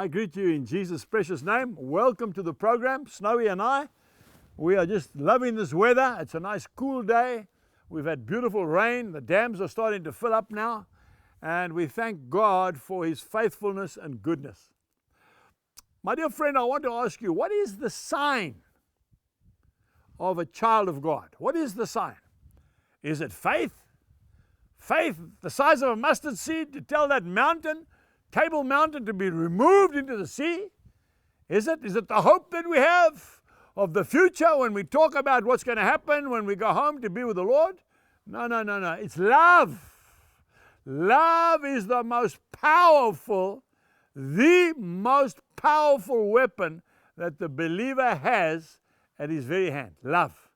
I greet you in Jesus' precious name. Welcome to the program, Snowy and I. We are just loving this weather. It's a nice cool day. We've had beautiful rain. The dams are starting to fill up now. And we thank God for His faithfulness and goodness. My dear friend, I want to ask you, what is the sign of a child of God? What is the sign? Is it faith? Faith the size of a mustard seed to tell that mountain, Table Mountain, to be removed into the sea? Is it the hope that we have of the future when we talk about what's going to happen when we go home to be with the Lord? No. It's love. Love is the most powerful weapon that the believer has at his very hand. Love.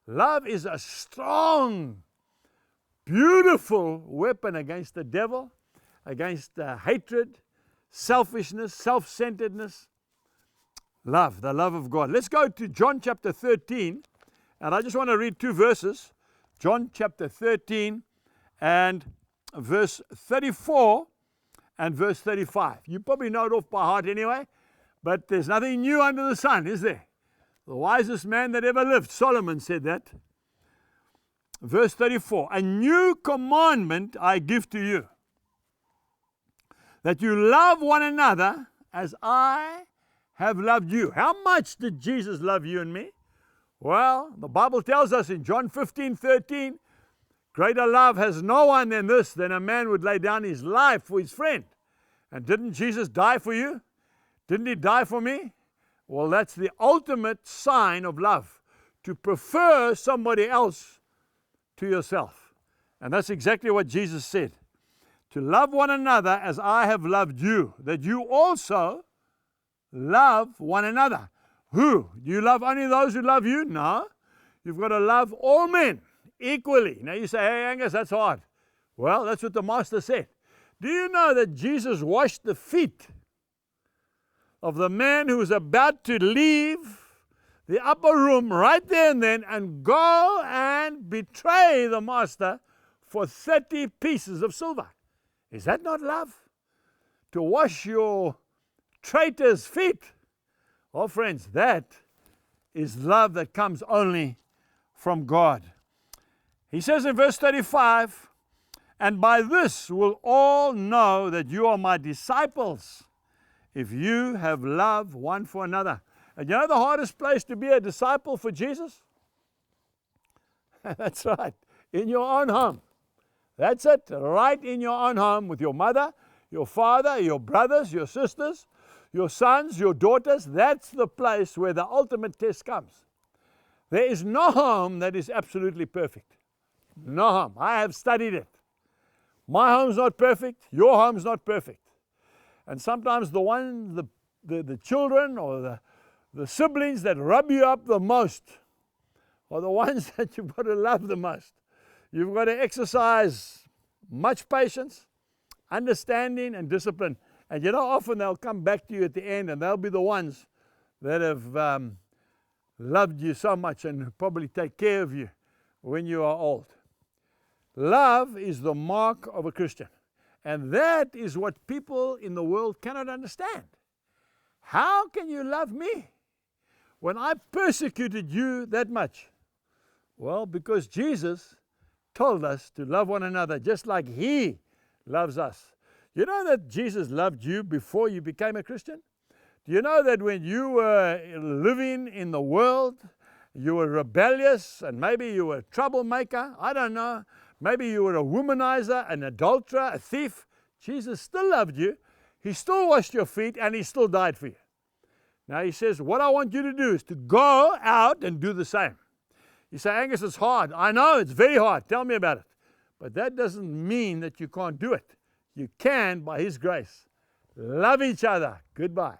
Love is a strong, beautiful weapon against the devil, against hatred, selfishness, self-centeredness. Love, the love of God. Let's go to John chapter 13, and I just want to read two verses. John chapter 13 and verse 34 and verse 35. You probably know it off by heart anyway, but there's nothing new under the sun, is there? The wisest man that ever lived, Solomon, said that. Verse 34, a new commandment I give to you, that you love one another as I have loved you. How much did Jesus love you and me? Well, the Bible tells us in John 15:13, greater love has no one than this, than a man would lay down his life for his friend. And didn't Jesus die for you? Didn't He die for me? Well, that's the ultimate sign of love, to prefer somebody else to yourself. And that's exactly what Jesus said. To love one another as I have loved you, that you also love one another. Who? Do you love only those who love you? No. You've got to love all men equally. Now you say, hey Angus, that's hard. Well, that's what the Master said. Do you know that Jesus washed the feet of the man who was about to leave the upper room right there and then and go and betray the Master for 30 pieces of silver? Is that not love? To wash your traitor's feet? Oh, friends, that is love that comes only from God. He says in verse 35, and by this will all know that you are my disciples, if you have love one for another. And you know the hardest place to be a disciple for Jesus? That's right, in your own home. That's it, right in your own home with your mother, your father, your brothers, your sisters, your sons, your daughters. That's the place where the ultimate test comes. There is no home that is absolutely perfect. No home. I have studied it. My home's not perfect. Your home's not perfect. And sometimes the children or the siblings that rub you up the most are the ones that you've got to love the most. You've got to exercise much patience, understanding, and discipline. And you know, often they'll come back to you at the end, and they'll be the ones that have loved you so much and probably take care of you when you are old. Love is the mark of a Christian. And that is what people in the world cannot understand. How can you love me when I persecuted you that much? Well, because Jesus told us to love one another just like He loves us. You know that Jesus loved you before you became a Christian? Do you know that when you were living in the world, you were rebellious and maybe you were a troublemaker? I don't know. Maybe you were a womanizer, an adulterer, a thief. Jesus still loved you. He still washed your feet and He still died for you. Now He says, what I want you to do is to go out and do the same. You say, Angus, it's hard. I know, it's very hard. Tell me about it. But that doesn't mean that you can't do it. You can by His grace. Love each other. Goodbye.